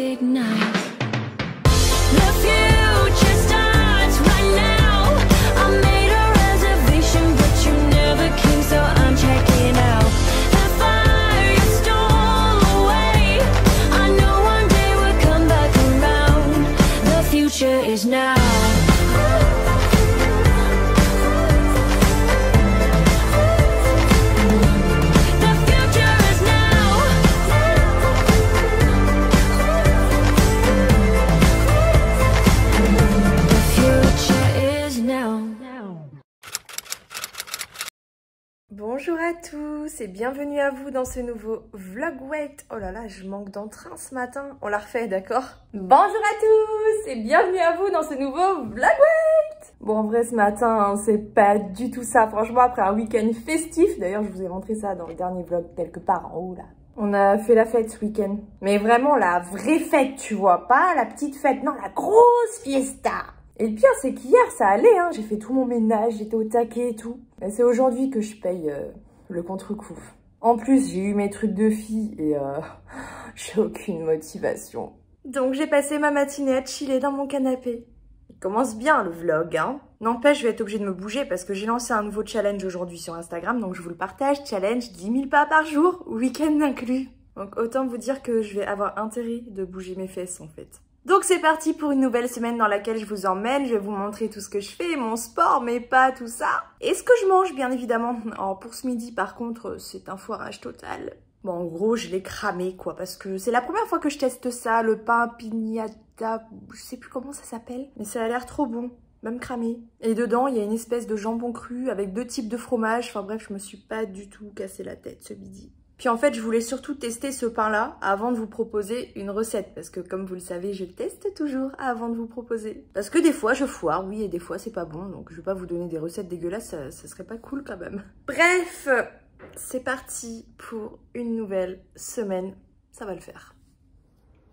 ignite. The future starts right now. I made a reservation, but you never came, so I'm checking out. The fire you stole away. I know one day we'll come back around. The future is now. Bonjour à tous et bienvenue à vous dans ce nouveau vlog wait. Oh là là, je manque d'entrain ce matin. On la refait, d'accord? Bonjour à tous et bienvenue à vous dans ce nouveau vlog wait. Bon, en vrai, ce matin, hein, c'est pas du tout ça. Franchement, après un week-end festif, d'ailleurs, je vous ai montré ça dans le dernier vlog quelque part en haut là. On a fait la fête ce week-end. Mais vraiment la vraie fête, tu vois. Pas la petite fête, non, la grosse fiesta. Et le pire, c'est qu'hier, ça allait, hein. J'ai fait tout mon ménage, j'étais au taquet et tout. Mais c'est aujourd'hui que je paye le contre-coup. En plus, j'ai eu mes trucs de fille et j'ai aucune motivation. Donc, j'ai passé ma matinée à chiller dans mon canapé. Il commence bien, le vlog, hein. N'empêche, je vais être obligée de me bouger parce que j'ai lancé un nouveau challenge aujourd'hui sur Instagram. Donc, je vous le partage. Challenge 10 000 pas par jour, week-end inclus. Donc, autant vous dire que je vais avoir intérêt de bouger mes fesses, en fait. Donc c'est parti pour une nouvelle semaine dans laquelle je vous emmène, je vais vous montrer tout ce que je fais, mon sport, mais pas tout ça. Et ce que je mange bien évidemment. Alors pour ce midi par contre, c'est un foirage total. Bon en gros je l'ai cramé quoi, parce que c'est la première fois que je teste ça, le pain pignata, je sais plus comment ça s'appelle. Mais ça a l'air trop bon, même cramé. Et dedans il y a une espèce de jambon cru avec 2 types de fromage, enfin bref je me suis pas du tout cassé la tête ce midi. Puis en fait, je voulais surtout tester ce pain-là avant de vous proposer une recette. Parce que comme vous le savez, je teste toujours avant de vous proposer. Parce que des fois, je foire, oui, et des fois, c'est pas bon. Donc, je vais pas vous donner des recettes dégueulasses, ça serait pas cool quand même. Bref, c'est parti pour une nouvelle semaine. Ça va le faire.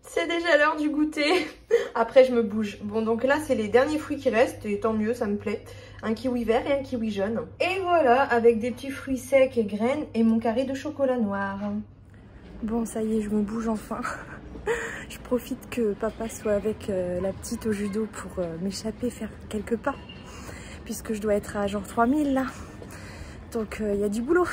C'est déjà l'heure du goûter. Après, je me bouge. Bon, donc là, c'est les derniers fruits qui restent. Et tant mieux, ça me plaît. Un kiwi vert et un kiwi jaune. Et voilà, avec des petits fruits secs et graines et mon carré de chocolat noir. Bon, ça y est, je me bouge enfin. Je profite que papa soit avec la petite au judo pour m'échapper, faire quelques pas. Puisque je dois être à genre 3000 là. Donc, il y a du boulot.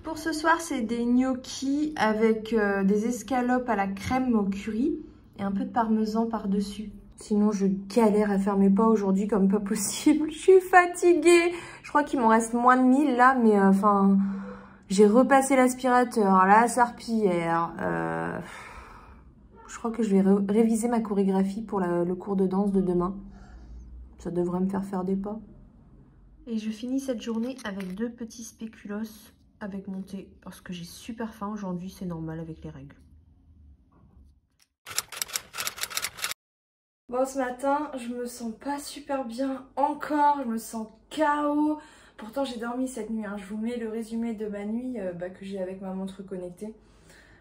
Pour ce soir, c'est des gnocchis avec des escalopes à la crème au curry et un peu de parmesan par-dessus. Sinon, je galère à faire mes pas aujourd'hui comme pas possible. Je suis fatiguée. Je crois qu'il m'en reste moins de 1000 là, mais enfin, j'ai repassé l'aspirateur, la serpillière. Je crois que je vais réviser ma chorégraphie pour le cours de danse de demain. Ça devrait me faire des pas. Et je finis cette journée avec 2 petits spéculoos avec mon thé parce que j'ai super faim aujourd'hui, c'est normal avec les règles. Bon, ce matin, je me sens pas super bien encore, je me sens KO. Pourtant, j'ai dormi cette nuit, hein. Je vous mets le résumé de ma nuit que j'ai avec ma montre connectée.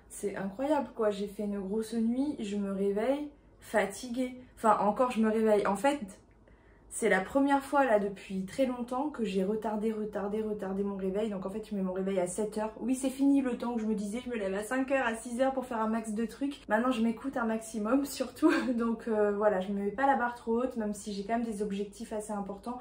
C'est incroyable quoi, j'ai fait une grosse nuit, je me réveille fatiguée. Enfin, encore je me réveille. En fait, c'est la première fois là depuis très longtemps que j'ai retardé mon réveil. Donc en fait je mets mon réveil à 7h. Oui c'est fini le temps où je me disais je me lève à 5h, à 6h pour faire un max de trucs. Maintenant je m'écoute un maximum surtout. Donc voilà, je me mets pas la barre trop haute même si j'ai quand même des objectifs assez importants.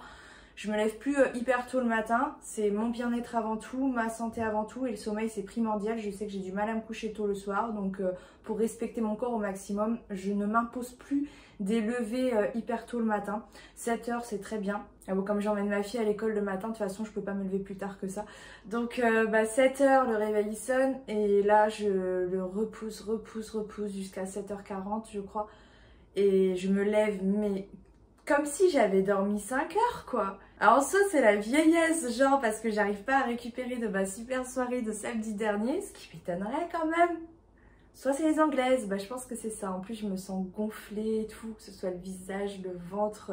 Je me lève plus hyper tôt le matin, c'est mon bien-être avant tout, ma santé avant tout et le sommeil c'est primordial. Je sais que j'ai du mal à me coucher tôt le soir donc pour respecter mon corps au maximum, je ne m'impose plus des levées hyper tôt le matin. 7h c'est très bien. Bon, comme j'emmène ma fille à l'école le matin, de toute façon je peux pas me lever plus tard que ça. Donc 7h le réveil sonne et là je le repousse jusqu'à 7h40 je crois. Et je me lève mais comme si j'avais dormi 5 heures quoi. Alors ça c'est la vieillesse genre parce que j'arrive pas à récupérer de ma super soirée de samedi dernier, ce qui m'étonnerait quand même. Soit c'est les anglaises, bah je pense que c'est ça. En plus je me sens gonflée et tout, que ce soit le visage, le ventre,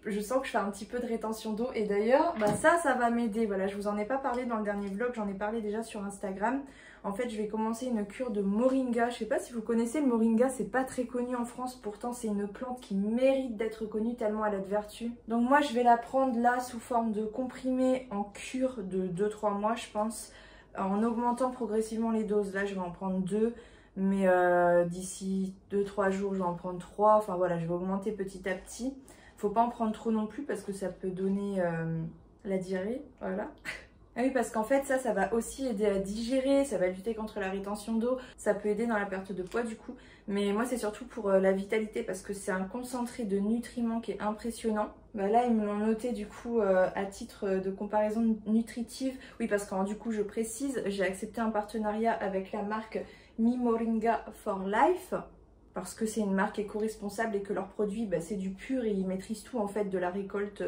je sens que je fais un petit peu de rétention d'eau. Et d'ailleurs, bah ça va m'aider. Voilà, je vous en ai pas parlé dans le dernier vlog, j'en ai parlé déjà sur Instagram. En fait, je vais commencer une cure de moringa. Je sais pas si vous connaissez le moringa, c'est pas très connu en France. Pourtant, c'est une plante qui mérite d'être connue tellement elle a de vertus. Donc moi, je vais la prendre là sous forme de comprimé en cure de 2-3 mois, je pense. En augmentant progressivement les doses. Là, je vais en prendre 2. Mais d'ici 2-3 jours, je vais en prendre 3. Enfin voilà, je vais augmenter petit à petit. Faut pas en prendre trop non plus parce que ça peut donner la diarrhée. Voilà. Ah oui, parce qu'en fait, ça va aussi aider à digérer, ça va lutter contre la rétention d'eau, ça peut aider dans la perte de poids du coup. Mais moi, c'est surtout pour la vitalité parce que c'est un concentré de nutriments qui est impressionnant. Bah là, ils me l'ont noté du coup à titre de comparaison nutritive. Oui, parce que du coup, je précise, j'ai accepté un partenariat avec la marque Mi Moringa for Life. Parce que c'est une marque éco-responsable et que leurs produits, bah, c'est du pur et ils maîtrisent tout en fait, de la récolte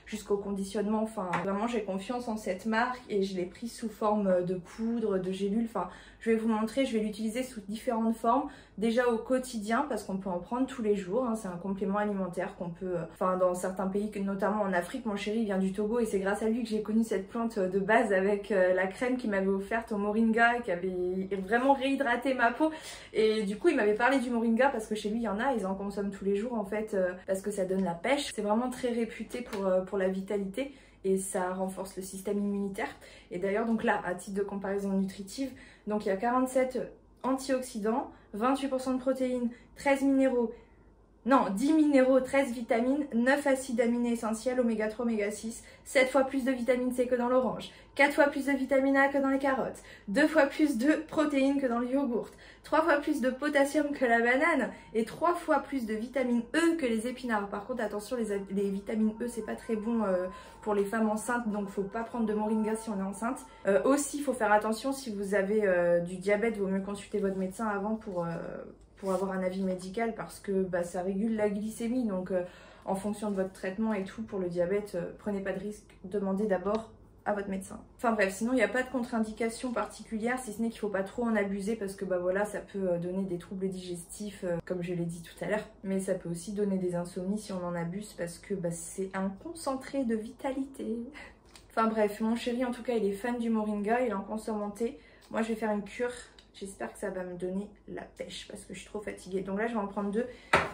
jusqu'au conditionnement. Enfin, vraiment, j'ai confiance en cette marque et je l'ai prise sous forme de poudre, de gélule. Enfin, je vais vous montrer, je vais l'utiliser sous différentes formes. Déjà au quotidien, parce qu'on peut en prendre tous les jours. Hein, c'est un complément alimentaire qu'on peut... Enfin, dans certains pays, notamment en Afrique, mon chéri vient du Togo et c'est grâce à lui que j'ai connu cette plante de base avec la crème qu'il m'avait offerte au moringa, qui avait vraiment réhydraté ma peau. Et du coup, il m'avait parlé du moringa parce que chez lui, il y en a, ils en consomment tous les jours en fait, parce que ça donne la pêche. C'est vraiment très réputé pour la vitalité. Et ça renforce le système immunitaire. Et d'ailleurs, donc là, à titre de comparaison nutritive, donc il y a 47 antioxydants, 28% de protéines, 13 minéraux, non, 10 minéraux, 13 vitamines, 9 acides aminés essentiels, oméga 3, oméga 6, 7 fois plus de vitamine C que dans l'orange, 4 fois plus de vitamine A que dans les carottes, 2 fois plus de protéines que dans le yogourt, 3 fois plus de potassium que la banane et 3 fois plus de vitamine E que les épinards. Par contre, attention, les vitamines E, c'est pas très bon pour les femmes enceintes, donc faut pas prendre de moringa si on est enceinte. Aussi, il faut faire attention si vous avez du diabète, il vaut mieux consulter votre médecin avant pour avoir un avis médical parce que bah, ça régule la glycémie. Donc en fonction de votre traitement et tout pour le diabète, prenez pas de risque, demandez d'abord à votre médecin. Enfin bref, sinon il n'y a pas de contre-indication particulière, si ce n'est qu'il ne faut pas trop en abuser parce que bah voilà, ça peut donner des troubles digestifs comme je l'ai dit tout à l'heure, mais ça peut aussi donner des insomnies si on en abuse parce que bah, c'est un concentré de vitalité. Enfin bref, mon chéri en tout cas il est fan du moringa, il en consomme en thé. Moi je vais faire une cure. J'espère que ça va me donner la pêche parce que je suis trop fatiguée. Donc là, je vais en prendre 2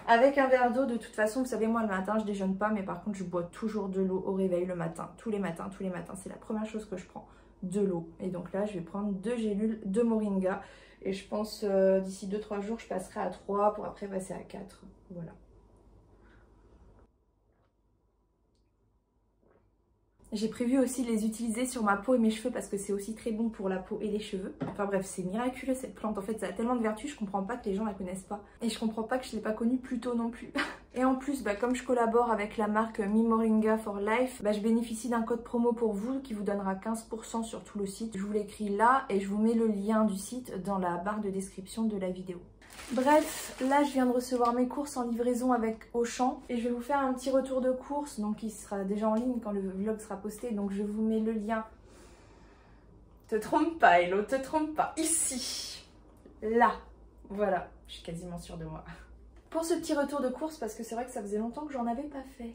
avec un verre d'eau. De toute façon, vous savez, moi, le matin, je déjeune pas. Mais par contre, je bois toujours de l'eau au réveil le matin. Tous les matins, tous les matins. C'est la première chose que je prends, de l'eau. Et donc là, je vais prendre 2 gélules de moringa. Et je pense d'ici 2-3 jours, je passerai à 3 pour après passer à 4. Voilà. J'ai prévu aussi de les utiliser sur ma peau et mes cheveux parce que c'est aussi très bon pour la peau et les cheveux. Enfin bref, c'est miraculeux cette plante. En fait, ça a tellement de vertus, je comprends pas que les gens la connaissent pas. Et je comprends pas que je l'ai pas connue plus tôt non plus. Et en plus, bah, comme je collabore avec la marque Mi Moringa for Life, bah, je bénéficie d'un code promo pour vous qui vous donnera 15% sur tout le site. Je vous l'écris là et je vous mets le lien du site dans la barre de description de la vidéo. Bref, là je viens de recevoir mes courses en livraison avec Auchan et je vais vous faire un petit retour de course, donc il sera déjà en ligne quand le vlog sera posté, donc je vous mets le lien. Te trompe pas Hello, te trompe pas, ici, là, voilà, je suis quasiment sûre de moi. Pour ce petit retour de course, parce que c'est vrai que ça faisait longtemps que j'en avais pas fait.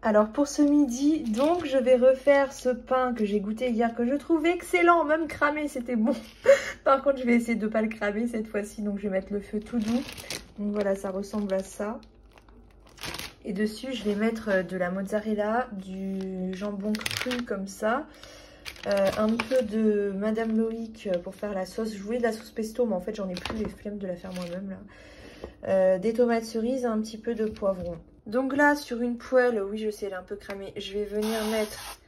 Alors pour ce midi, donc je vais refaire ce pain que j'ai goûté hier, que je trouvais excellent, même cramé, c'était bon. Par contre, je vais essayer de ne pas le cramer cette fois-ci, donc je vais mettre le feu tout doux. Donc voilà, ça ressemble à ça. Et dessus, je vais mettre de la mozzarella, du jambon cru comme ça, un peu de Madame Loïc pour faire la sauce. Je voulais de la sauce pesto, mais en fait, j'en ai plus les flemmes de la faire moi-même là. Des tomates cerises, un petit peu de poivron. Donc là, sur une poêle, oui, je sais, elle est un peu cramée, je vais venir mettre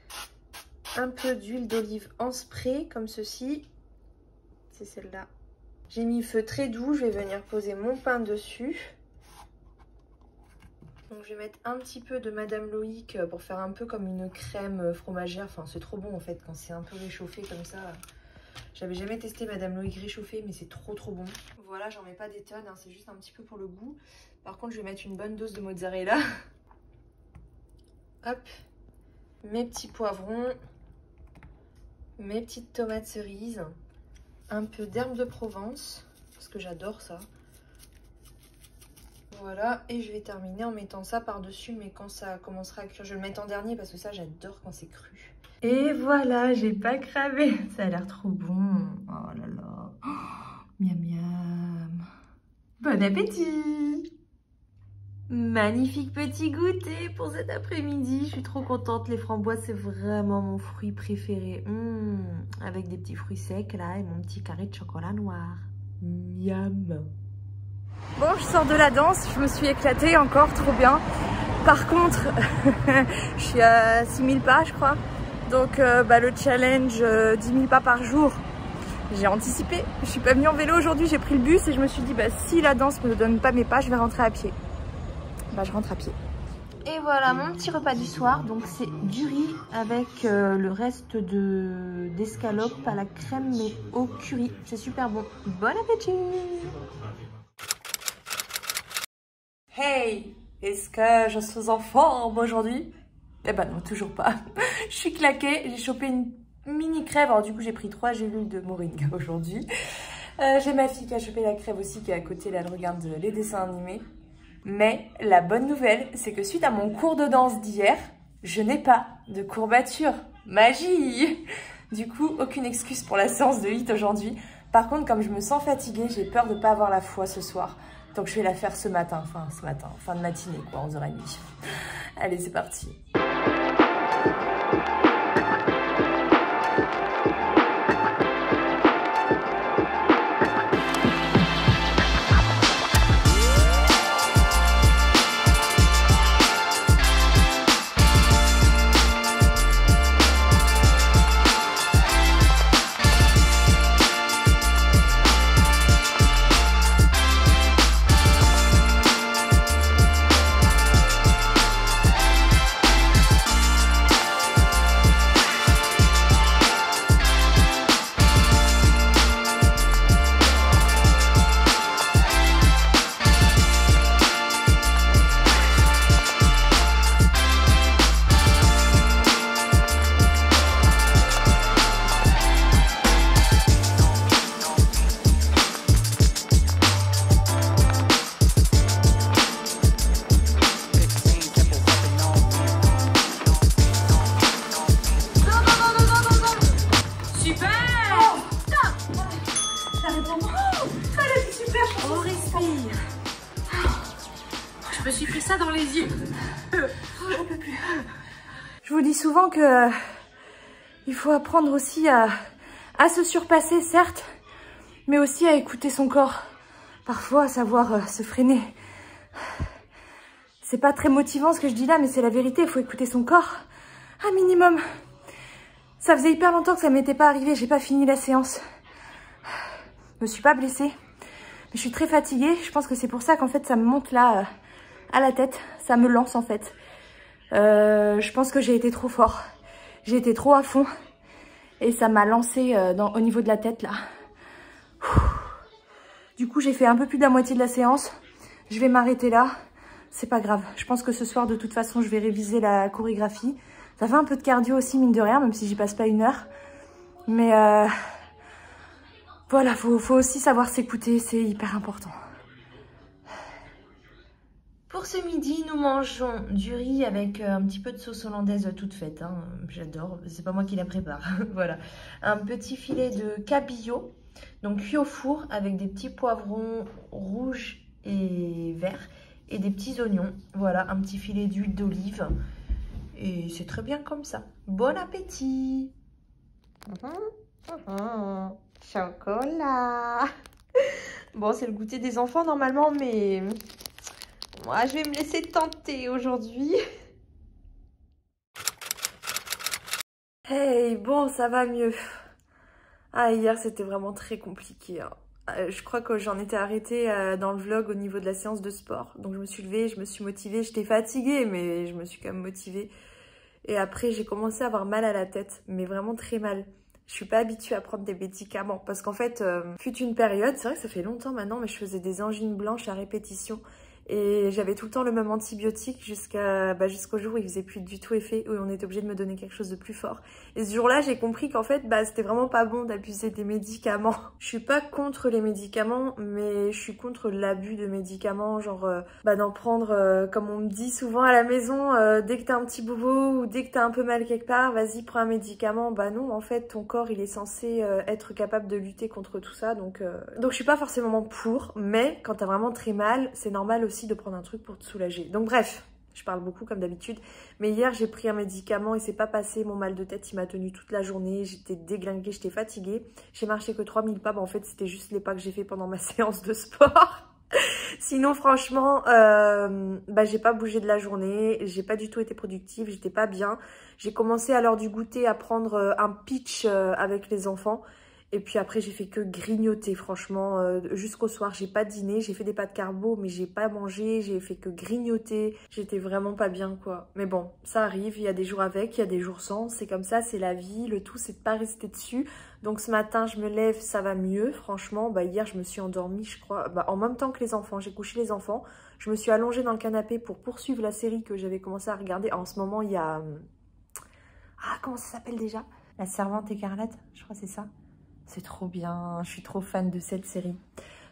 un peu d'huile d'olive en spray, comme ceci. C'est celle-là. J'ai mis feu très doux, je vais venir poser mon pain dessus. Donc je vais mettre un petit peu de Madame Loïc pour faire un peu comme une crème fromagère. Enfin, c'est trop bon en fait quand c'est un peu réchauffé comme ça. J'avais jamais testé Madame Loïc réchauffée, mais c'est trop bon. Voilà, j'en mets pas des tonnes, hein, c'est juste un petit peu pour le goût. Par contre, je vais mettre une bonne dose de mozzarella. Hop, mes petits poivrons, mes petites tomates cerises, un peu d'herbe de Provence, parce que j'adore ça. Voilà, et je vais terminer en mettant ça par-dessus, mais quand ça commencera à cuire, je vais le mettre en dernier parce que ça, j'adore quand c'est cru. Et voilà, j'ai pas cravé. Ça a l'air trop bon. Oh là là. Oh, miam miam. Bon appétit! Magnifique petit goûter pour cet après-midi. Je suis trop contente. Les framboises, c'est vraiment mon fruit préféré. Avec des petits fruits secs là et mon petit carré de chocolat noir. Miam. Bon, je sors de la danse. Je me suis éclatée encore, trop bien. Par contre, je suis à 6000 pas, je crois. Donc, le challenge 10 000 pas par jour. J'ai anticipé. Je suis pas venue en vélo aujourd'hui. J'ai pris le bus et je me suis dit, si la danse me donne pas mes pas, je vais rentrer à pied. Je rentre à pied. Et voilà mon petit repas du soir. Donc c'est du riz avec le reste d'escalope à la crème mais au curry. C'est super bon. Bon appétit. Hey, est-ce que je suis en forme aujourd'hui? Eh ben non, toujours pas. Je suis claquée. J'ai chopé une mini crève. Alors du coup j'ai pris 3 gélules de moringa aujourd'hui. J'ai ma fille qui a chopé la crève aussi qui est à côté. Là elle regarde les dessins animés. Mais la bonne nouvelle, c'est que suite à mon cours de danse d'hier, je n'ai pas de courbature. Magie! Du coup, aucune excuse pour la séance de HIIT aujourd'hui. Par contre, comme je me sens fatiguée, j'ai peur de ne pas avoir la foi ce soir. Donc je vais la faire ce matin, fin de matinée, quoi, 11h30. Allez, c'est parti. Je me suis fait ça dans les yeux. J'en peux plus. Je vous dis souvent que il faut apprendre aussi à se surpasser, certes, mais aussi à écouter son corps. Parfois, à savoir se freiner. C'est pas très motivant ce que je dis là, mais c'est la vérité. Il faut écouter son corps. Un minimum. Ça faisait hyper longtemps que ça m'était pas arrivé. J'ai pas fini la séance. Je me suis pas blessée. Mais je suis très fatiguée. Je pense que c'est pour ça qu'en fait ça me monte là à la tête. Ça me lance en fait. Je pense que j'ai été trop fort. J'ai été trop à fond. Et ça m'a lancé au niveau de la tête là. Du coup j'ai fait un peu plus de la moitié de la séance. Je vais m'arrêter là. C'est pas grave. Je pense que ce soir de toute façon je vais réviser la chorégraphie. Ça fait un peu de cardio aussi mine de rien. Même si j'y passe pas 1 heure. Mais voilà, faut aussi savoir s'écouter, c'est hyper important. Pour ce midi, nous mangeons du riz avec un petit peu de sauce hollandaise toute faite. Hein. J'adore, c'est pas moi qui la prépare. Voilà, un petit filet de cabillaud, donc cuit au four avec des petits poivrons rouges et verts et des petits oignons. Voilà, un petit filet d'huile d'olive et c'est très bien comme ça. Bon appétit! Chocolat. Bon, c'est le goûter des enfants normalement, mais moi, je vais me laisser tenter aujourd'hui. Hey, bon, ça va mieux. Ah, hier, c'était vraiment très compliqué. Hein. Je crois que j'en étais arrêtée dans le vlog au niveau de la séance de sport. Donc, je me suis levée, je me suis motivée. J'étais fatiguée, mais je me suis quand même motivée. Et après, j'ai commencé à avoir mal à la tête, mais vraiment très mal. Je suis pas habituée à prendre des médicaments parce qu'en fait, fut une période, c'est vrai que ça fait longtemps maintenant, mais je faisais des angines blanches à répétition Et j'avais tout le temps le même antibiotique jusqu'au jour où il faisait plus du tout effet, où on était obligé de me donner quelque chose de plus fort. Et ce jour-là, j'ai compris qu'en fait, c'était vraiment pas bon d'abuser des médicaments. Je suis pas contre les médicaments, mais je suis contre l'abus de médicaments, genre d'en prendre, comme on me dit souvent à la maison, dès que t'as un petit bobo ou dès que t'as un peu mal quelque part, vas-y, prends un médicament. Bah non, en fait, ton corps, il est censé être capable de lutter contre tout ça, donc je suis pas forcément pour, mais quand t'as vraiment très mal, c'est normal aussi de prendre un truc pour te soulager. Donc bref, je parle beaucoup comme d'habitude, mais hier j'ai pris un médicament et c'est pas passé, mon mal de tête il m'a tenu toute la journée, j'étais déglinguée, j'étais fatiguée, j'ai marché que 3000 pas, en fait c'était juste les pas que j'ai fait pendant ma séance de sport. Sinon franchement, j'ai pas bougé de la journée, j'ai pas du tout été productive, j'étais pas bien. J'ai commencé à l'heure du goûter à prendre un pitch avec les enfants. Et puis après, j'ai fait que grignoter, franchement, jusqu'au soir. J'ai pas dîné, j'ai fait des pâtes carbo, mais j'ai pas mangé, j'ai fait que grignoter. J'étais vraiment pas bien, quoi. Mais bon, ça arrive, il y a des jours avec, il y a des jours sans. C'est comme ça, c'est la vie. Le tout, c'est de pas rester dessus. Donc ce matin, je me lève, ça va mieux, franchement. Hier, je me suis endormie, je crois, en même temps que les enfants. J'ai couché les enfants. Je me suis allongée dans le canapé pour poursuivre la série que j'avais commencé à regarder. En ce moment, il y a... comment ça s'appelle déjà? La Servante écarlate, je crois que c'est ça. C'est trop bien, je suis trop fan de cette série.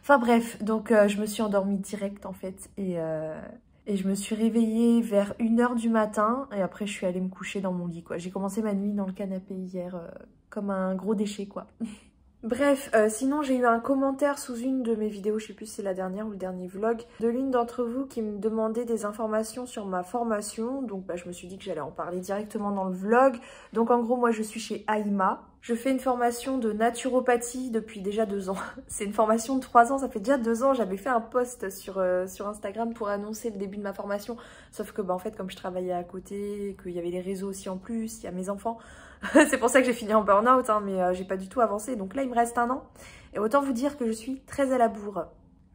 Enfin bref, donc je me suis endormie direct en fait. Et je me suis réveillée vers 1h du matin. Et après je suis allée me coucher dans mon lit quoi. J'ai commencé ma nuit dans le canapé hier comme un gros déchet quoi. Bref, sinon j'ai eu un commentaire sous une de mes vidéos, je sais plus si c'est la dernière ou le dernier vlog, de l'une d'entre vous qui me demandait des informations sur ma formation. Donc je me suis dit que j'allais en parler directement dans le vlog. Donc en gros, moi je suis chez Aïma. Je fais une formation de naturopathie depuis déjà 2 ans. C'est une formation de 3 ans, ça fait déjà 2 ans. J'avais fait un post sur Instagram pour annoncer le début de ma formation. Sauf que en fait, comme je travaillais à côté, qu'il y avait les réseaux aussi en plus, il y a mes enfants. C'est pour ça que j'ai fini en burn-out, hein, mais j'ai pas du tout avancé. Donc là, il me reste 1 an. Et autant vous dire que je suis très à la bourre.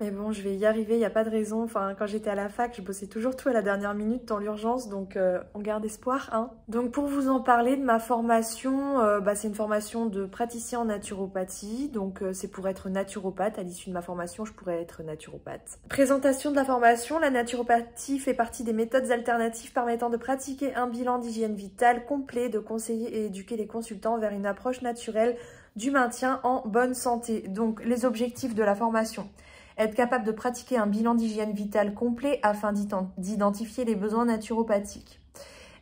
Mais bon, je vais y arriver, il n'y a pas de raison. Enfin, quand j'étais à la fac, je bossais toujours tout à la dernière minute dans l'urgence, donc on garde espoir, hein. Donc pour vous en parler de ma formation, c'est une formation de praticien en naturopathie. Donc c'est pour être naturopathe. À l'issue de ma formation, je pourrais être naturopathe. Présentation de la formation, la naturopathie fait partie des méthodes alternatives permettant de pratiquer un bilan d'hygiène vitale complet, de conseiller et éduquer les consultants vers une approche naturelle du maintien en bonne santé. Donc les objectifs de la formation: être capable de pratiquer un bilan d'hygiène vitale complet afin d'identifier les besoins naturopathiques.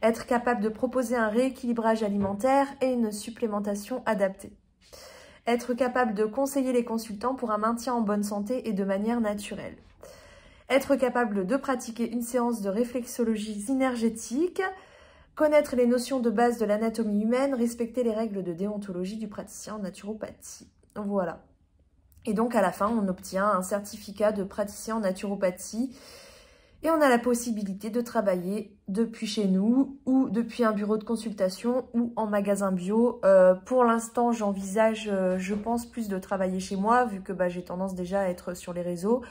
Être capable de proposer un rééquilibrage alimentaire et une supplémentation adaptée. Être capable de conseiller les consultants pour un maintien en bonne santé et de manière naturelle. Être capable de pratiquer une séance de réflexologie synergétique. Connaître les notions de base de l'anatomie humaine, respecter les règles de déontologie du praticien en naturopathie. Voilà. Et donc à la fin, on obtient un certificat de praticien en naturopathie et on a la possibilité de travailler depuis chez nous ou depuis un bureau de consultation ou en magasin bio. Pour l'instant, j'envisage, je pense, plus de travailler chez moi vu que j'ai tendance déjà à être sur les réseaux.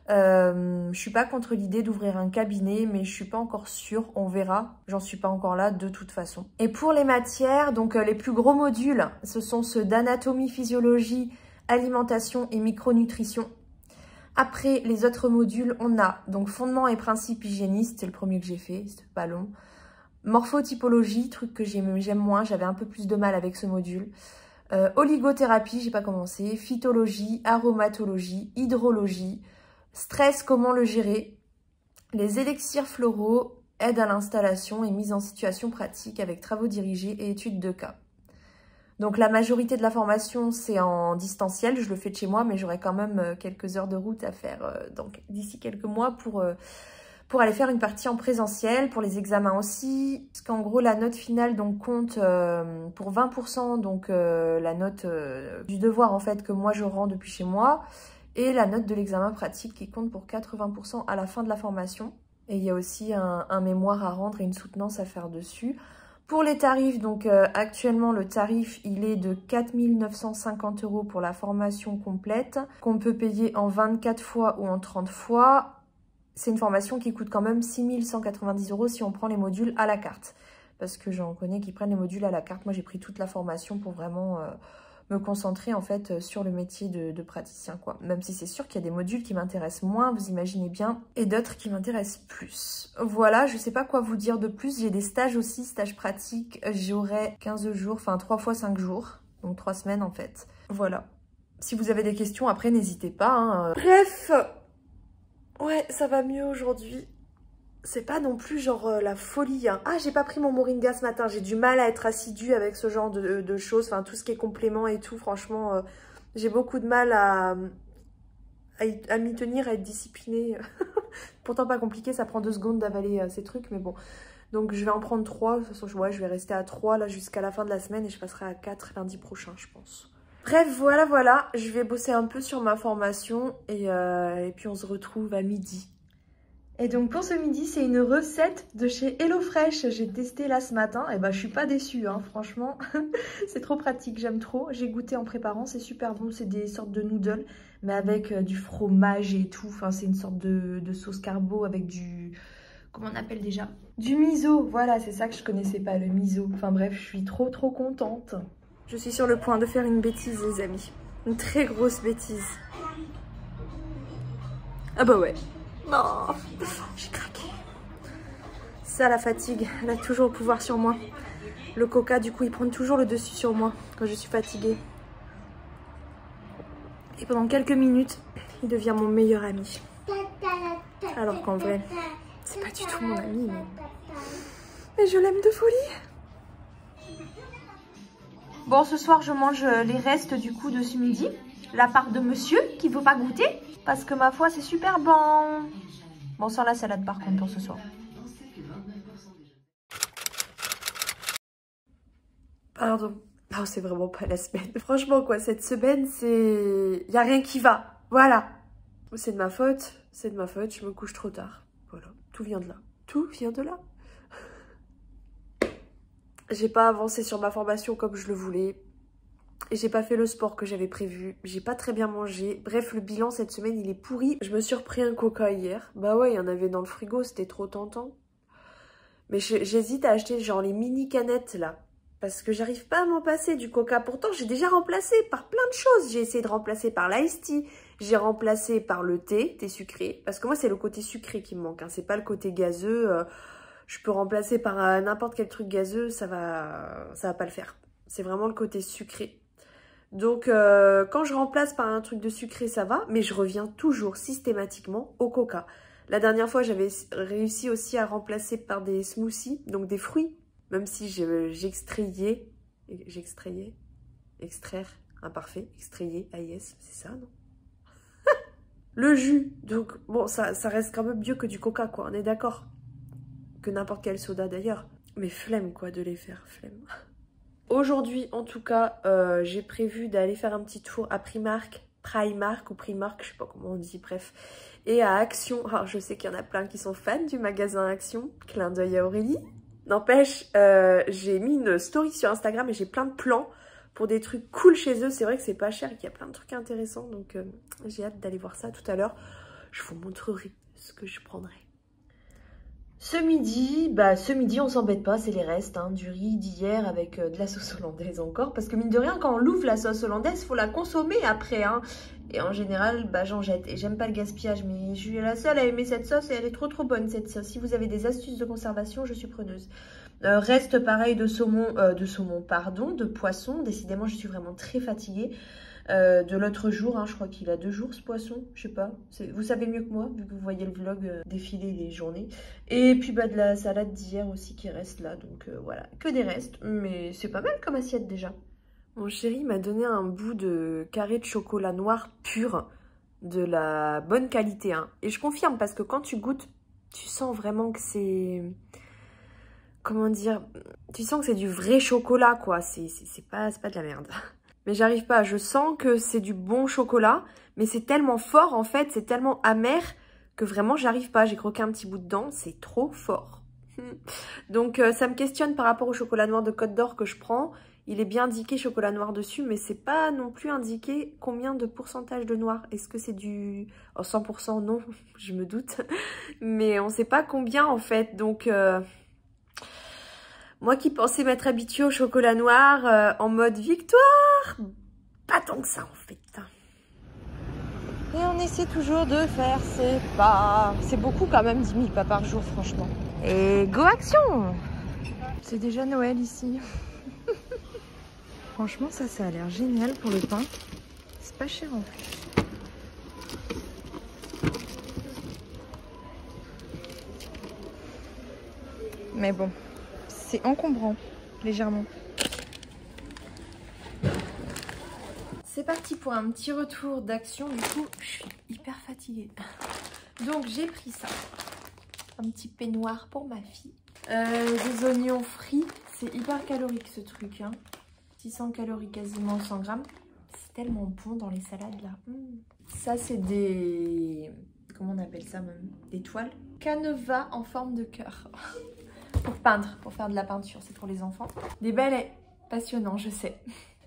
Je suis pas contre l'idée d'ouvrir un cabinet, mais je suis pas encore sûre, on verra. J'en suis pas encore là de toute façon. Et pour les matières, donc les plus gros modules, ce sont ceux d'anatomie, physiologie, alimentation et micronutrition. Après, les autres modules, on a donc fondements et principes hygiénistes, c'est le premier que j'ai fait, c'est pas long. Morphotypologie, truc que j'aime moins, j'avais un peu plus de mal avec ce module. Oligothérapie, j'ai pas commencé. Phytologie, aromatologie, hydrologie, stress, comment le gérer. Les élixirs floraux, aide à l'installation et mise en situation pratique avec travaux dirigés et études de cas. Donc la majorité de la formation, c'est en distanciel. Je le fais de chez moi, mais j'aurai quand même quelques heures de route à faire donc d'ici quelques mois pour aller faire une partie en présentiel, pour les examens aussi. Parce qu'en gros, la note finale donc compte pour 20%, donc la note du devoir en fait que moi je rends depuis chez moi, et la note de l'examen pratique qui compte pour 80% à la fin de la formation. Et il y a aussi un mémoire à rendre et une soutenance à faire dessus. Pour les tarifs, donc actuellement le tarif il est de 4 950 € pour la formation complète, qu'on peut payer en 24 fois ou en 30 fois. C'est une formation qui coûte quand même 6 190 € si on prend les modules à la carte. Parce que j'en connais qui prennent les modules à la carte. Moi j'ai pris toute la formation pour vraiment me concentrer en fait sur le métier de praticien quoi. Même si c'est sûr qu'il y a des modules qui m'intéressent moins, vous imaginez bien, et d'autres qui m'intéressent plus. Voilà, je sais pas quoi vous dire de plus. J'ai des stages aussi, stages pratiques. J'aurai 15 jours, enfin 3 fois 5 jours, donc 3 semaines en fait. Voilà. Si vous avez des questions après, n'hésitez pas. Hein. Bref, ouais, ça va mieux aujourd'hui. C'est pas non plus genre la folie. Hein. Ah, j'ai pas pris mon moringa ce matin. J'ai du mal à être assidue avec ce genre de choses. Enfin, tout ce qui est complément et tout. Franchement, j'ai beaucoup de mal à m'y tenir, à être disciplinée. Pourtant pas compliqué, ça prend 2 secondes d'avaler ces trucs. Mais bon, donc je vais en prendre 3. De toute façon, ouais, je vais rester à 3 là jusqu'à la fin de la semaine. Et je passerai à 4 lundi prochain, je pense. Bref, voilà. Je vais bosser un peu sur ma formation. Et puis on se retrouve à midi. Et donc pour ce midi, c'est une recette de chez HelloFresh. J'ai testé là ce matin et bah je suis pas déçue, hein, franchement. C'est trop pratique, j'aime trop. J'ai goûté en préparant, c'est super bon. C'est des sortes de noodles, mais avec du fromage et tout. Enfin, c'est une sorte de sauce carbo avec du... Comment on appelle déjà? Du miso, voilà, c'est ça que je connaissais pas, le miso. Enfin bref, je suis trop contente. Je suis sur le point de faire une bêtise, les amis. Une très grosse bêtise. Ah bah ouais. Oh, j'ai craqué. Ça, la fatigue, elle a toujours le pouvoir sur moi. Le coca, du coup, il prend toujours le dessus sur moi quand je suis fatiguée. Et pendant quelques minutes, il devient mon meilleur ami. Alors qu'en vrai, c'est pas du tout mon ami. Mais je l'aime de folie. Bon, ce soir, je mange les restes du coup de ce midi. La part de monsieur qui veut pas goûter. Parce que ma foi, c'est super bon. Bon, sans la salade par contre pour ce soir. Pardon. Non, c'est vraiment pas la semaine. Franchement, quoi, cette semaine, c'est... Y a rien qui va. Voilà. C'est de ma faute. C'est de ma faute. Je me couche trop tard. Voilà. Tout vient de là. Tout vient de là. J'ai pas avancé sur ma formation comme je le voulais. J'ai pas fait le sport que j'avais prévu. J'ai pas très bien mangé. Bref, le bilan cette semaine, il est pourri. Je me suis repris un coca hier. Bah ouais, il y en avait dans le frigo. C'était trop tentant. Mais j'hésite à acheter genre les mini canettes là. Parce que j'arrive pas à m'en passer du coca. Pourtant, j'ai déjà remplacé par plein de choses. J'ai essayé de remplacer par l'ice tea. J'ai remplacé par le thé sucré. Parce que moi, c'est le côté sucré qui me manque. Hein. C'est pas le côté gazeux. Je peux remplacer par n'importe quel truc gazeux. Ça va pas le faire. C'est vraiment le côté sucré. Donc, quand je remplace par un truc de sucré, ça va. Mais je reviens toujours systématiquement au coca. La dernière fois, j'avais réussi aussi à remplacer par des smoothies. Donc, des fruits. Même si j'extrayais, extraire, imparfait, extrayer, AIS, c'est ça, non? Le jus, donc bon, ça reste quand même mieux que du coca, quoi, on est d'accord? Que n'importe quel soda d'ailleurs. Mais flemme, quoi, de les faire, flemme. Aujourd'hui, en tout cas, j'ai prévu d'aller faire un petit tour à Primark, ou Primark, je sais pas comment on dit, bref. Et à Action, alors je sais qu'il y en a plein qui sont fans du magasin Action, clin d'œil à Aurélie. N'empêche, j'ai mis une story sur Instagram et j'ai plein de plans pour des trucs cool chez eux. C'est vrai que c'est pas cher et qu'il y a plein de trucs intéressants. Donc j'ai hâte d'aller voir ça tout à l'heure. Je vous montrerai ce que je prendrai. Ce midi, on s'embête pas, c'est les restes, hein, du riz d'hier avec de la sauce hollandaise encore. Parce que mine de rien, quand on l'ouvre la sauce hollandaise, faut la consommer après, hein. Et en général, j'en jette. Et j'aime pas le gaspillage, mais je suis la seule à aimer cette sauce et elle est trop bonne cette sauce. Si vous avez des astuces de conservation, je suis preneuse. Reste pareil de de poisson. Décidément, je suis vraiment très fatiguée. De l'autre jour, hein, je crois qu'il a 2 jours ce poisson, je sais pas, vous savez mieux que moi vu que vous voyez le vlog défiler les journées. Et puis de la salade d'hier aussi qui reste là, donc voilà, que des restes, mais c'est pas mal comme assiette déjà. Mon chéri m'a donné un bout de carré de chocolat noir pur, de la bonne qualité, hein. Et je confirme parce que quand tu goûtes, tu sens vraiment que c'est... Comment dire? Tu sens que c'est du vrai chocolat, quoi, c'est pas de la merde. Mais j'arrive pas, je sens que c'est du bon chocolat, mais c'est tellement fort en fait, c'est tellement amer que vraiment j'arrive pas. J'ai croqué un petit bout dedans, c'est trop fort. Donc ça me questionne par rapport au chocolat noir de Côte d'Or que je prends. Il est bien indiqué chocolat noir dessus, mais c'est pas non plus indiqué combien de pourcentage de noir. Est-ce que c'est du... Oh, 100% non, je me doute. Mais on sait pas combien en fait, donc... Moi qui pensais m'être habituée au chocolat noir en mode victoire, pas tant que ça en fait. Et on essaie toujours de faire ses pas. C'est beaucoup quand même, 10 000 pas par jour franchement. Et go action! C'est déjà Noël ici. Franchement ça a l'air génial pour le pain. C'est pas cher en plus. Mais bon, c'est encombrant, légèrement. C'est parti pour un petit retour d'action. Du coup, je suis hyper fatiguée. Donc, j'ai pris ça. Un petit peignoir pour ma fille. Des oignons frits. C'est hyper calorique ce truc. Hein. 600 calories quasiment 100 grammes. C'est tellement bon dans les salades là. Ça, c'est des... Comment on appelle ça même? Des toiles. Canevas en forme de cœur. Pour peindre, pour faire de la peinture, c'est pour les enfants. Des balais, passionnant, je sais.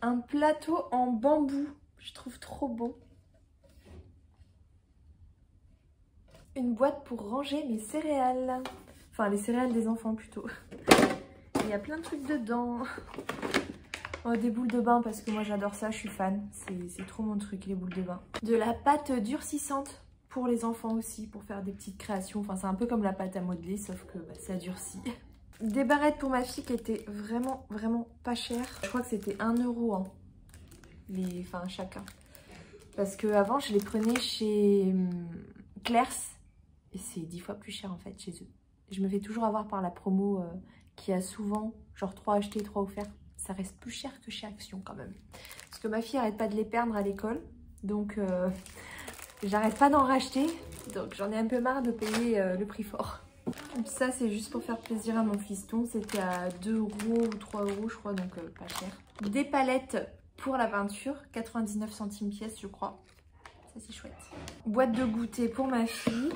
Un plateau en bambou, je trouve trop beau. Une boîte pour ranger mes céréales. Enfin, les céréales des enfants plutôt. Il y a plein de trucs dedans. Oh, des boules de bain parce que moi j'adore ça, je suis fan. C'est trop mon truc, les boules de bain. De la pâte durcissante. Pour les enfants aussi, pour faire des petites créations. Enfin, c'est un peu comme la pâte à modeler, sauf que ça durcit. Des barrettes pour ma fille qui étaient vraiment, vraiment pas chères. Je crois que c'était 1 euro, hein, enfin, chacun. Parce qu'avant, je les prenais chez Claire's. Et c'est 10 fois plus cher, en fait, chez eux. Je me fais toujours avoir par la promo qui a souvent, genre 3 achetés, 3 offerts. Ça reste plus cher que chez Action, quand même. Parce que ma fille arrête pas de les perdre à l'école. Donc... j'arrête pas d'en racheter, donc j'en ai un peu marre de payer le prix fort. Ça, c'est juste pour faire plaisir à mon fiston. C'était à 2 € ou 3 €, je crois, donc pas cher. Des palettes pour la peinture, 99 centimes pièce, je crois. Ça, c'est chouette. Boîte de goûter pour ma fille.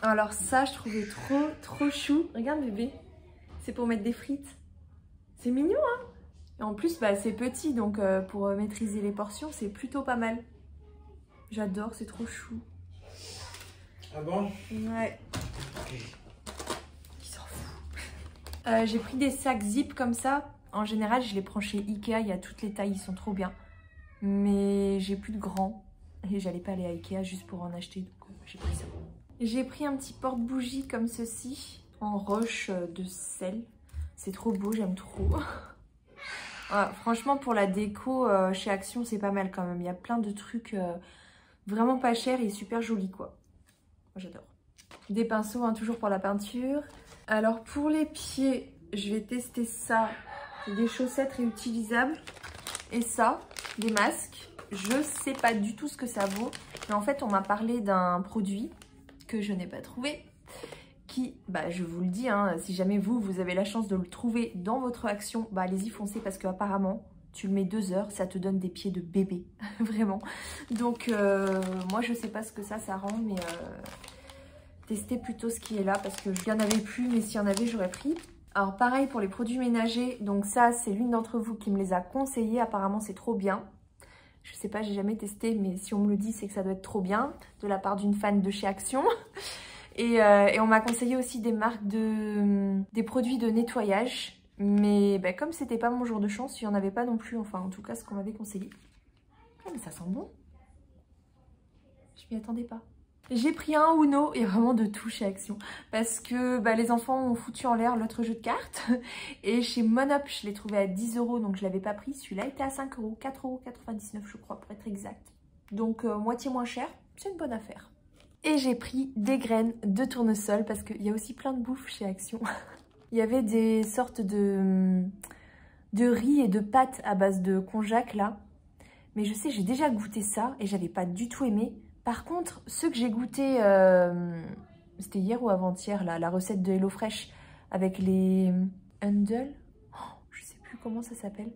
Alors ça, je trouvais trop chou. Regarde, bébé. C'est pour mettre des frites. C'est mignon, hein? Et en plus, bah, c'est petit, donc pour maîtriser les portions, c'est plutôt pas mal. J'adore, c'est trop chou. Ah bon? Ouais. Il s'en fout. J'ai pris des sacs zip comme ça. En général, je les prends chez Ikea, il y a toutes les tailles, ils sont trop bien. Mais j'ai plus de grands. Et j'allais pas aller à Ikea juste pour en acheter, donc j'ai pris ça. J'ai pris un petit porte-bougie comme ceci, en roche de sel. C'est trop beau, j'aime trop. Franchement, pour la déco, chez Action, c'est pas mal quand même. Il y a plein de trucs vraiment pas chers et super jolis, quoi. Moi, j'adore. Des pinceaux, hein, toujours pour la peinture. Alors, pour les pieds, je vais tester ça. C'est des chaussettes réutilisables. Et ça, des masques. Je sais pas du tout ce que ça vaut. Mais en fait, on m'a parlé d'un produit que je n'ai pas trouvé. Qui, bah, je vous le dis, hein, si jamais vous avez la chance de le trouver dans votre Action, bah, allez-y, foncez, parce qu'apparemment, tu le mets 2 heures, ça te donne des pieds de bébé, vraiment. Donc, moi, je sais pas ce que ça rend, mais testez plutôt ce qui est là, parce qu'il n'y en avait plus, mais s'il y en avait, j'aurais pris. Alors, pareil pour les produits ménagers, donc ça, c'est l'une d'entre vous qui me les a conseillés, apparemment, c'est trop bien. Je sais pas, j'ai jamais testé, mais si on me le dit, c'est que ça doit être trop bien, de la part d'une fan de chez Action. Et on m'a conseillé aussi des marques des produits de nettoyage. Mais bah, comme c'était pas mon jour de chance, il n'y en avait pas non plus. Enfin, en tout cas, ce qu'on m'avait conseillé. Oh, mais ça sent bon. Je m'y attendais pas. J'ai pris un Uno et vraiment de tout chez Action. Parce que bah, les enfants ont foutu en l'air l'autre jeu de cartes. Et chez Monop, je l'ai trouvé à 10 €, donc je l'avais pas pris. Celui-là était à 5 €, 4,99 € je crois, pour être exact. Donc moitié moins cher, c'est une bonne affaire. Et j'ai pris des graines de tournesol parce qu'il y a aussi plein de bouffe chez Action. Il y avait des sortes de riz et de pâtes à base de konjac là. Mais je sais, j'ai déjà goûté ça et j'avais pas du tout aimé. Par contre, ceux que j'ai goûté, c'était hier ou avant-hier, la recette de HelloFresh avec les Handle. Oh, je sais plus comment ça s'appelle.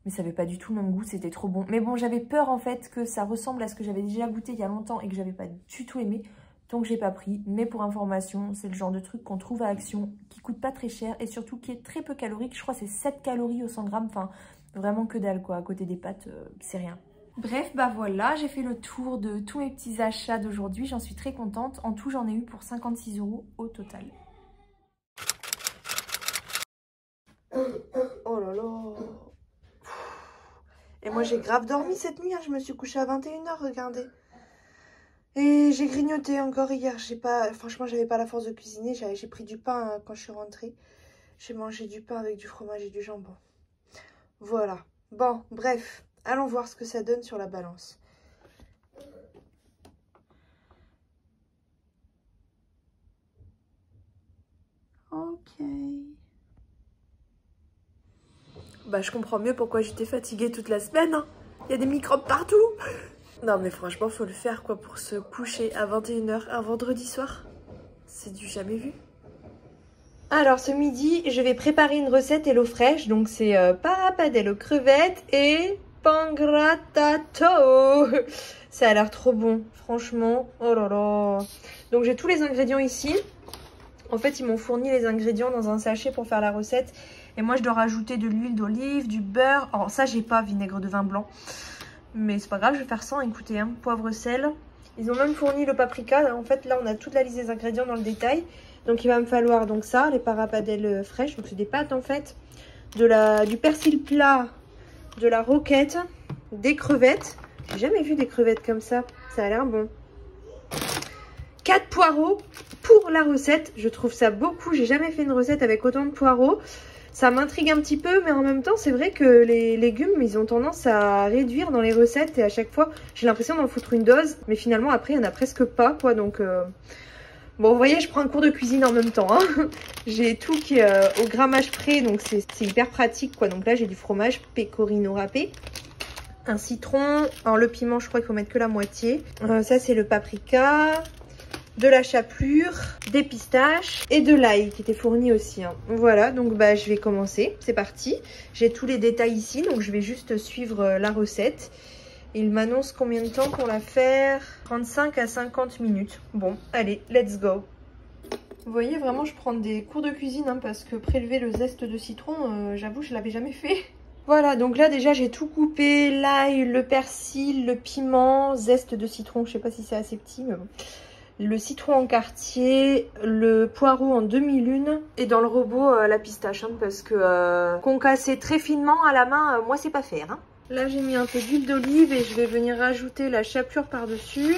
Mais ça avait pas du tout le même goût, c'était trop bon. Mais bon, j'avais peur en fait que ça ressemble à ce que j'avais déjà goûté il y a longtemps et que j'avais pas du tout aimé. Donc j'ai pas pris. Mais pour information, c'est le genre de truc qu'on trouve à Action, qui coûte pas très cher et surtout qui est très peu calorique. Je crois que c'est 7 calories au 100 grammes. Enfin, vraiment que dalle quoi. À côté des pâtes, c'est rien. Bref, bah voilà, j'ai fait le tour de tous mes petits achats d'aujourd'hui. J'en suis très contente. En tout, j'en ai eu pour 56 € au total. Oh là là. Et moi j'ai grave dormi cette nuit, hein. Je me suis couchée à 21h, regardez. Et j'ai grignoté encore hier. Franchement, j'avais pas la force de cuisiner. J'ai pris du pain quand je suis rentrée. J'ai mangé du pain avec du fromage et du jambon. Voilà. Bon, bref. Allons voir ce que ça donne sur la balance. Ok. Bah, je comprends mieux pourquoi j'étais fatiguée toute la semaine. Hein. Il y a des microbes partout. Non, mais franchement, faut le faire quoi pour se coucher à 21h un vendredi soir. C'est du jamais vu. Alors, ce midi, je vais préparer une recette HelloFresh. Donc, c'est parapadelle aux crevettes et pangratato. Ça a l'air trop bon, franchement. Oh là là. Donc, j'ai tous les ingrédients ici. En fait, ils m'ont fourni les ingrédients dans un sachet pour faire la recette. Et moi, je dois rajouter de l'huile d'olive, du beurre. Alors, ça, j'ai pas vinaigre de vin blanc. Mais c'est pas grave, je vais faire sans, écoutez, hein. Poivre, sel. Ils ont même fourni le paprika. En fait, là, on a toute la liste des ingrédients dans le détail. Donc, il va me falloir donc ça, les parapadelles fraîches. Donc, c'est des pâtes, en fait. Du persil plat, de la roquette, des crevettes. J'ai jamais vu des crevettes comme ça. Ça a l'air bon. 4 poireaux pour la recette. Je trouve ça beaucoup. J'ai jamais fait une recette avec autant de poireaux. Ça m'intrigue un petit peu, mais en même temps, c'est vrai que les légumes, ils ont tendance à réduire dans les recettes. Et à chaque fois, j'ai l'impression d'en foutre une dose. Mais finalement, après, il n'y en a presque pas, quoi. Donc, bon, vous voyez, je prends un cours de cuisine en même temps. Hein. J'ai tout qui est au grammage près, donc c'est hyper pratique, quoi. Donc là, j'ai du fromage pecorino râpé. Un citron. Alors, le piment, je crois qu'il faut mettre que la moitié. Ça, c'est le paprika. De la chapelure, des pistaches et de l'ail qui était fourni aussi. Hein. Voilà, donc bah, je vais commencer. C'est parti. J'ai tous les détails ici, donc je vais juste suivre la recette. Il m'annonce combien de temps pour la faire? 35 à 50 minutes. Bon, allez, let's go. Vous voyez, vraiment, je prends des cours de cuisine hein, parce que prélever le zeste de citron, j'avoue, je l'avais jamais fait. Voilà, donc là déjà j'ai tout coupé. L'ail, le persil, le piment, zeste de citron. Je sais pas si c'est assez petit, mais bon. Le citron en quartier, le poireau en demi-lune et dans le robot la pistache hein, parce que concasser très finement à la main, moi c'est pas faire. Hein. Là j'ai mis un peu d'huile d'olive et je vais venir rajouter la chapelure par-dessus.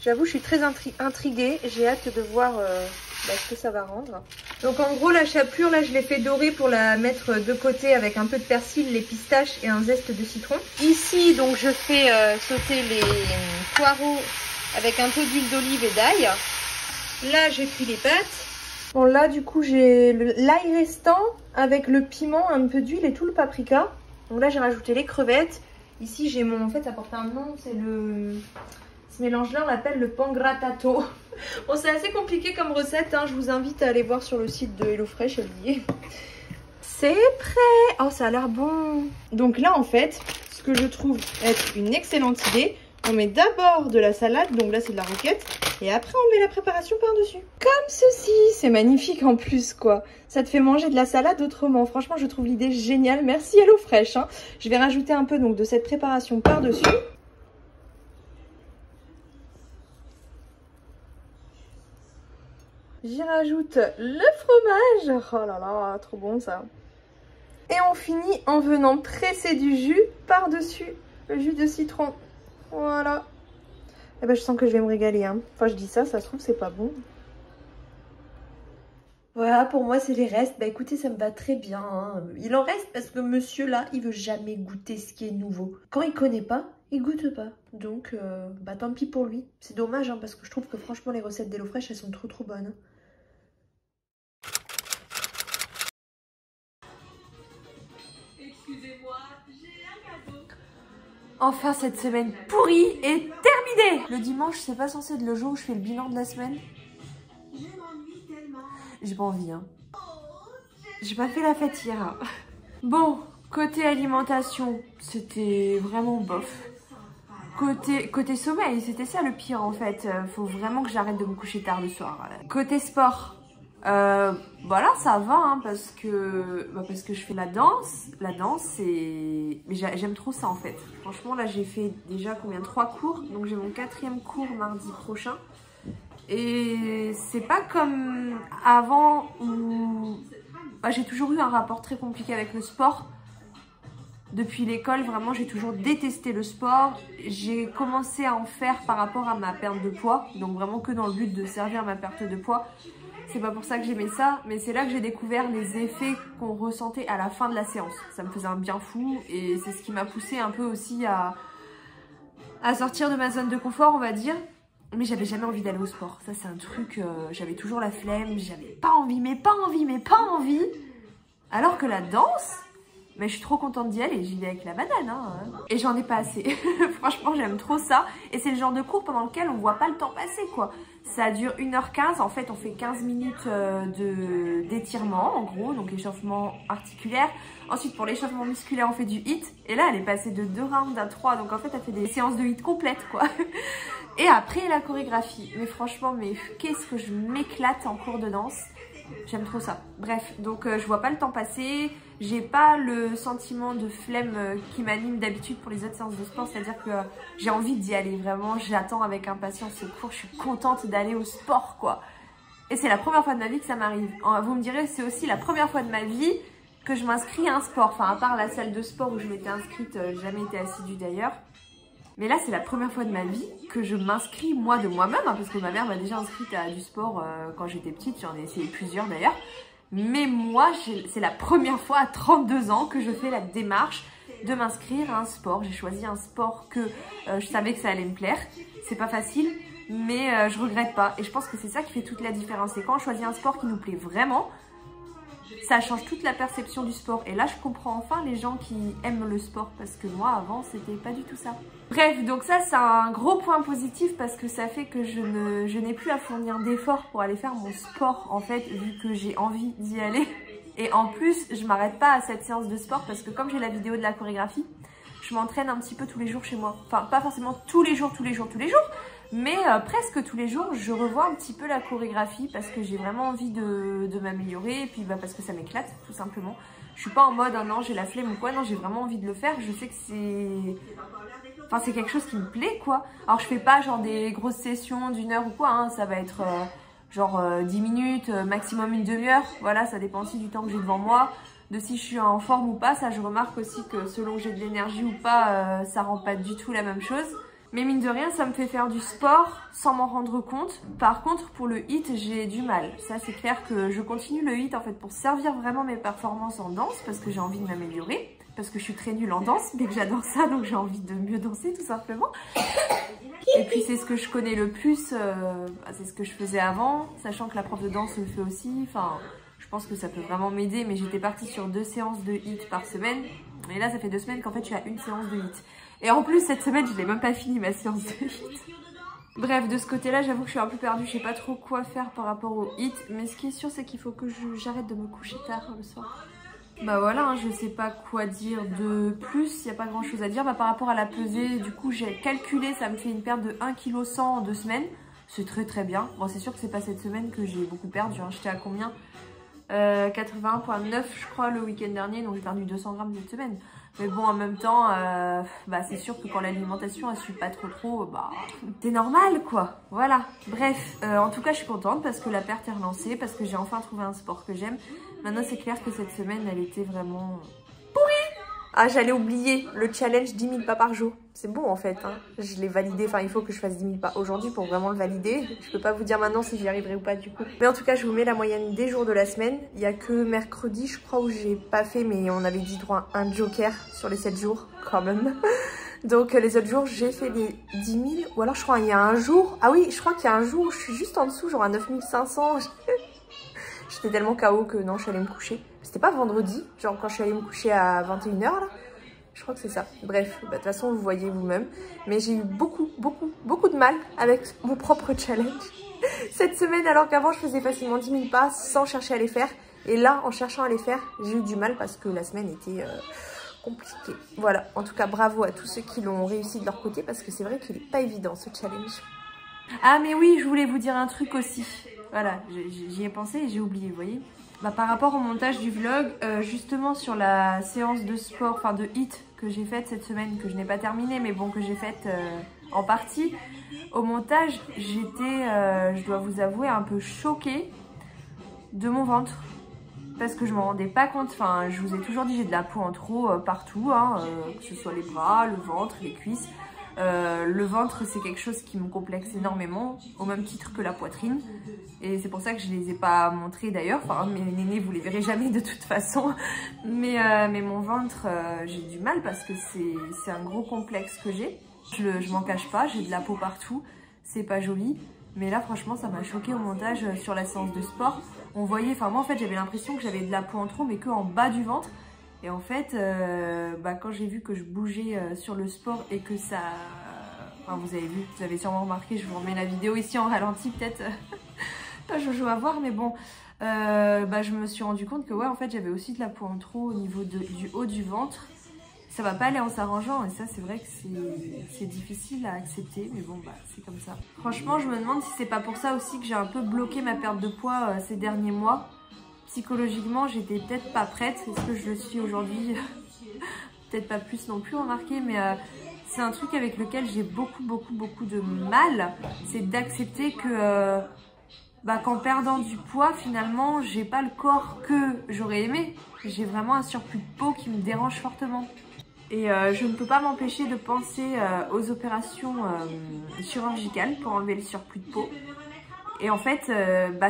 J'avoue je suis très intriguée, j'ai hâte de voir ce que ça va rendre. Donc en gros la chapelure là je l'ai fait dorer pour la mettre de côté avec un peu de persil, les pistaches et un zeste de citron. Ici donc je fais sauter les poireaux avec un peu d'huile d'olive et d'ail. Là, j'ai cuit les pâtes. Bon, là, du coup, j'ai l'ail restant avec le piment, un peu d'huile et tout le paprika. Donc là, j'ai rajouté les crevettes. Ici, j'ai mon... En fait, ça porte un nom, c'est le... Ce mélange-là, on l'appelle le pangratato. Bon, c'est assez compliqué comme recette. Hein. Je vous invite à aller voir sur le site de HelloFresh, Olivier. C'est prêt. Oh, ça a l'air bon. Donc là, en fait, ce que je trouve être une excellente idée... On met d'abord de la salade, donc là c'est de la roquette, et après on met la préparation par-dessus. Comme ceci, c'est magnifique en plus quoi. Ça te fait manger de la salade autrement. Franchement, je trouve l'idée géniale. Merci HelloFresh. Hein. Je vais rajouter un peu donc de cette préparation par-dessus. J'y rajoute le fromage. Oh là là, trop bon ça. Et on finit en venant presser du jus par-dessus, le jus de citron. Voilà. Et ben je sens que je vais me régaler. Hein. Enfin, je dis ça, ça se trouve, c'est pas bon. Voilà, pour moi, c'est les restes. Bah écoutez, ça me va très bien. Hein. Il en reste parce que monsieur là, il veut jamais goûter ce qui est nouveau. Quand il connaît pas, il goûte pas. Donc, bah tant pis pour lui. C'est dommage hein, parce que je trouve que franchement, les recettes d'HelloFresh, elles sont trop bonnes. Enfin, cette semaine pourrie est terminée. Le dimanche, c'est pas censé être le jour où je fais le bilan de la semaine. J'ai pas envie, hein. J'ai pas fait la fête hier. Hein. Bon, côté alimentation, c'était vraiment bof. Côté sommeil, c'était ça le pire en fait. Faut vraiment que j'arrête de me coucher tard le soir. Côté sport, voilà, ça va hein, parce que je fais la danse. La danse, c'est... Mais j'aime trop ça en fait. Franchement, là, j'ai fait déjà 3 cours. Donc, j'ai mon 4e cours mardi prochain. Et c'est pas comme avant où j'ai toujours eu un rapport très compliqué avec le sport. Depuis l'école, vraiment, j'ai toujours détesté le sport. J'ai commencé à en faire par rapport à ma perte de poids. Donc vraiment que dans le but de servir ma perte de poids. C'est pas pour ça que j'aimais ça, mais c'est là que j'ai découvert les effets qu'on ressentait à la fin de la séance. Ça me faisait un bien fou et c'est ce qui m'a poussé un peu aussi à sortir de ma zone de confort, on va dire. Mais j'avais jamais envie d'aller au sport. Ça, c'est un truc, j'avais toujours la flemme, j'avais pas envie, mais pas envie. Alors que la danse, mais je suis trop contente d'y aller, j'y vais avec la banane. Hein. Et j'en ai pas assez. Franchement, j'aime trop ça. Et c'est le genre de cours pendant lequel on voit pas le temps passer, quoi. Ça dure 1h15. En fait, on fait 15 minutes d'étirement, en gros, donc échauffement articulaire. Ensuite, pour l'échauffement musculaire, on fait du HIIT. Et là, elle est passée de 2 rounds à 3. Donc en fait, elle fait des séances de HIIT complètes, quoi. Et après, la chorégraphie. Mais franchement, qu'est-ce que je m'éclate en cours de danse. J'aime trop ça. Bref, donc je vois pas le temps passer. J'ai pas le sentiment de flemme qui m'anime d'habitude pour les autres séances de sport. C'est-à-dire que j'ai envie d'y aller. Vraiment, j'attends avec impatience ce cours. Je suis contente d'aller au sport, quoi. Et c'est la première fois de ma vie que ça m'arrive. Vous me direz, c'est aussi la première fois de ma vie que je m'inscris à un sport. Enfin, à part la salle de sport où je m'étais inscrite, j'ai jamais été assidue d'ailleurs. Mais là, c'est la première fois de ma vie que je m'inscris moi de moi-même, hein, parce que ma mère m'a déjà inscrite à du sport quand j'étais petite, j'en ai essayé plusieurs d'ailleurs. Mais moi, c'est la première fois à 32 ans que je fais la démarche de m'inscrire à un sport. J'ai choisi un sport que je savais que ça allait me plaire. C'est pas facile, mais je regrette pas. Et je pense que c'est ça qui fait toute la différence. Et quand on choisit un sport qui nous plaît vraiment, ça change toute la perception du sport. Et là, je comprends enfin les gens qui aiment le sport. Parce que moi, avant, c'était pas du tout ça. Bref, donc ça, c'est un gros point positif. Parce que ça fait que je n'ai plus à fournir d'efforts pour aller faire mon sport. En fait, vu que j'ai envie d'y aller. Et en plus, je m'arrête pas à cette séance de sport. Parce que comme j'ai la vidéo de la chorégraphie, je m'entraîne un petit peu tous les jours chez moi. Enfin, pas forcément tous les jours. Mais presque tous les jours, je revois un petit peu la chorégraphie parce que j'ai vraiment envie de m'améliorer et puis parce que ça m'éclate tout simplement. Je suis pas en mode non j'ai la flemme ou quoi, non j'ai vraiment envie de le faire. Je sais que c'est quelque chose qui me plaît quoi. Alors je fais pas genre des grosses sessions d'1 heure ou quoi, hein. Ça va être genre 10 minutes, maximum une demi-heure. Voilà, ça dépend aussi du temps que j'ai devant moi, de si je suis en forme ou pas. Ça je remarque aussi que selon que j'ai de l'énergie ou pas, ça rend pas du tout la même chose. Mais mine de rien, ça me fait faire du sport sans m'en rendre compte. Par contre, pour le HIIT, j'ai du mal. Ça, c'est clair que je continue le HIIT en fait pour servir vraiment mes performances en danse parce que j'ai envie de m'améliorer. Parce que je suis très nulle en danse, mais que j'adore ça, donc j'ai envie de mieux danser tout simplement. Et puis c'est ce que je connais le plus, c'est ce que je faisais avant, sachant que la prof de danse le fait aussi. Enfin, je pense que ça peut vraiment m'aider, mais j'étais partie sur 2 séances de HIIT par semaine. Et là, ça fait 2 semaines qu'en fait, je suis à 1 séance de HIIT. Et en plus, cette semaine, je n'ai même pas fini ma séance de HIIT. Bref, de ce côté-là, j'avoue que je suis un peu perdue. Je sais pas trop quoi faire par rapport au HIIT. Mais ce qui est sûr, c'est qu'il faut que j'arrête de me coucher tard le soir. Bah voilà, hein, je sais pas quoi dire de plus. Il n'y a pas grand-chose à dire. Bah, par rapport à la pesée, du coup, j'ai calculé. Ça me fait une perte de 1,1 kg en 2 semaines. C'est très très bien. Bon, c'est sûr que c'est pas cette semaine que j'ai beaucoup perdu. Hein. J'étais à combien 81,9 je crois le week-end dernier, donc j'ai perdu 200 grammes cette semaine. Mais bon, en même temps, c'est sûr que quand l'alimentation elle suit pas trop, c'est normal quoi. Voilà, bref, en tout cas je suis contente parce que la perte est relancée, parce que j'ai enfin trouvé un sport que j'aime. Maintenant c'est clair que cette semaine elle était vraiment pourrie. Ah, j'allais oublier le challenge 10 000 pas par jour. C'est bon en fait, hein. Je l'ai validé, enfin il faut que je fasse 10 000 pas aujourd'hui pour vraiment le valider. Je peux pas vous dire maintenant si j'y arriverai ou pas du coup. Mais en tout cas je vous mets la moyenne des jours de la semaine. Il y a que mercredi je crois où j'ai pas fait, mais on avait dit droit à un joker sur les 7 jours quand même. Donc les autres jours j'ai fait les 10 000, ou alors je crois il y a un jour, ah oui je crois qu'il y a un jour où je suis juste en dessous, genre à 9 500. J'étais tellement KO que non je suis allée me coucher. C'était pas vendredi, genre quand je suis allée me coucher à 21 h là. Je crois que c'est ça. Bref, de toute façon, vous voyez vous-même. Mais j'ai eu beaucoup de mal avec mon propre challenge cette semaine, alors qu'avant, je faisais facilement 10 000 pas sans chercher à les faire. Et là, en cherchant à les faire, j'ai eu du mal parce que la semaine était compliquée. Voilà, en tout cas, bravo à tous ceux qui l'ont réussi de leur côté parce que c'est vrai qu'il n'est pas évident, ce challenge. Ah, mais oui, je voulais vous dire un truc aussi. Voilà, j'y ai pensé et j'ai oublié, vous voyez. Par rapport au montage du vlog, justement sur la séance de sport, enfin de HIIT que j'ai faite cette semaine, que je n'ai pas terminée, mais bon que j'ai faite en partie, au montage j'étais, je dois vous avouer, un peu choquée de mon ventre. parce que je m'en rendais pas compte. Enfin, je vous ai toujours dit, j'ai de la peau en trop partout, hein, que ce soit les bras, le ventre, les cuisses. Le ventre, c'est quelque chose qui me complexe énormément, au même titre que la poitrine. Et c'est pour ça que je les ai pas montrés d'ailleurs. Enfin, mes nénés, vous les verrez jamais de toute façon. Mais mon ventre, j'ai du mal parce que c'est un gros complexe que j'ai. Je m'en cache pas, j'ai de la peau partout. C'est pas joli. Mais là, franchement, ça m'a choqué au montage sur la séance de sport. On voyait, enfin moi en fait, j'avais l'impression que j'avais de la peau en trop, mais que en bas du ventre. Et en fait, quand j'ai vu que je bougeais sur le sport et que ça... Enfin, vous avez vu, vous avez sûrement remarqué, je vous remets la vidéo ici en ralenti, peut-être pas Jojo à voir, mais bon. Je me suis rendu compte que ouais, en fait, j'avais aussi de la peau en trop au niveau du haut du ventre. Ça va pas aller en s'arrangeant et ça, c'est vrai que c'est difficile à accepter, mais bon, c'est comme ça. Franchement, je me demande si c'est pas pour ça aussi que j'ai un peu bloqué ma perte de poids ces derniers mois. Psychologiquement, j'étais peut-être pas prête. Est-ce que je le suis aujourd'hui? Peut-être pas plus non plus, remarquez, mais c'est un truc avec lequel j'ai beaucoup de mal. C'est d'accepter que qu'en perdant du poids, finalement, j'ai pas le corps que j'aurais aimé. J'ai vraiment un surplus de peau qui me dérange fortement. Et je ne peux pas m'empêcher de penser aux opérations chirurgicales pour enlever le surplus de peau. Et en fait,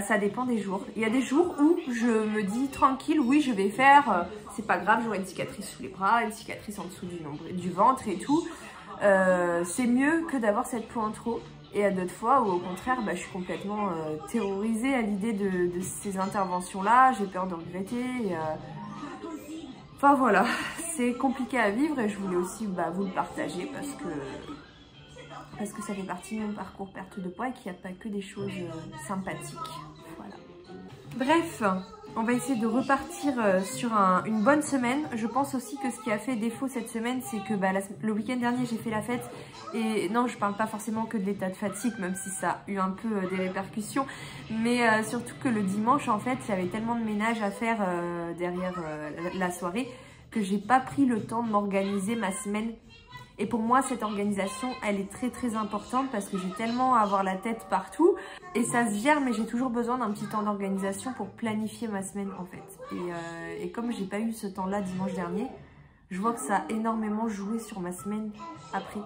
ça dépend des jours. Il y a des jours où je me dis tranquille, oui, je vais faire, c'est pas grave, j'aurai une cicatrice sous les bras, une cicatrice en dessous du ventre et tout. C'est mieux que d'avoir cette peau en trop. Et il y a d'autres fois où au contraire, je suis complètement terrorisée à l'idée de ces interventions-là. J'ai peur de regretter. Enfin voilà, c'est compliqué à vivre et je voulais aussi vous le partager parce que ça fait partie de mon parcours perte de poids et qu'il n'y a pas que des choses sympathiques. Voilà. Bref, on va essayer de repartir sur une bonne semaine. Je pense aussi que ce qui a fait défaut cette semaine, c'est que le week-end dernier, j'ai fait la fête. Et non, je parle pas forcément que de l'état de fatigue, même si ça a eu un peu des répercussions. Mais surtout que le dimanche, en fait, il y avait tellement de ménage à faire derrière la soirée que j'ai pas pris le temps de m'organiser ma semaine. Et pour moi, cette organisation, elle est très importante parce que j'ai tellement à avoir la tête partout. Et ça se gère, mais j'ai toujours besoin d'un petit temps d'organisation pour planifier ma semaine, en fait. Et comme j'ai pas eu ce temps-là dimanche dernier, je vois que ça a énormément joué sur ma semaine après.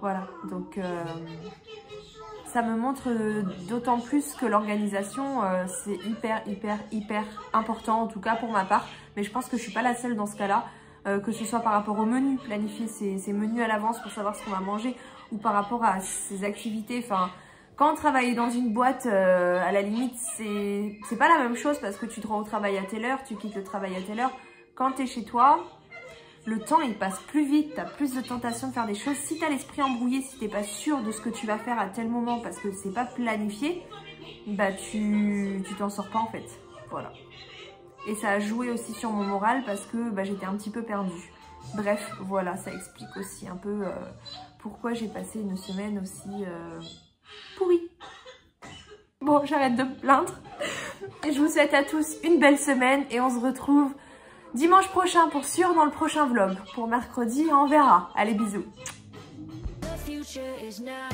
Voilà, donc ça me montre d'autant plus que l'organisation, c'est hyper important, en tout cas pour ma part. Mais je pense que je suis pas la seule dans ce cas-là. Que ce soit par rapport au menu, planifier ses menus à l'avance pour savoir ce qu'on va manger, ou par rapport à ses activités. Enfin, quand travailler dans une boîte, à la limite, c'est pas la même chose parce que tu te rends au travail à telle heure, tu quittes le travail à telle heure. Quand tu es chez toi, le temps il passe plus vite, tu as plus de tentation de faire des choses. Si tu as l'esprit embrouillé, si t'es pas sûr de ce que tu vas faire à tel moment parce que c'est pas planifié, tu t'en sors pas en fait. Voilà. Et ça a joué aussi sur mon moral parce que j'étais un petit peu perdue. Bref, voilà, ça explique aussi un peu pourquoi j'ai passé une semaine aussi pourrie. Bon, j'arrête de me plaindre. Et je vous souhaite à tous une belle semaine et on se retrouve dimanche prochain pour sûr dans le prochain vlog. Pour mercredi, on verra. Allez, bisous. The future is now.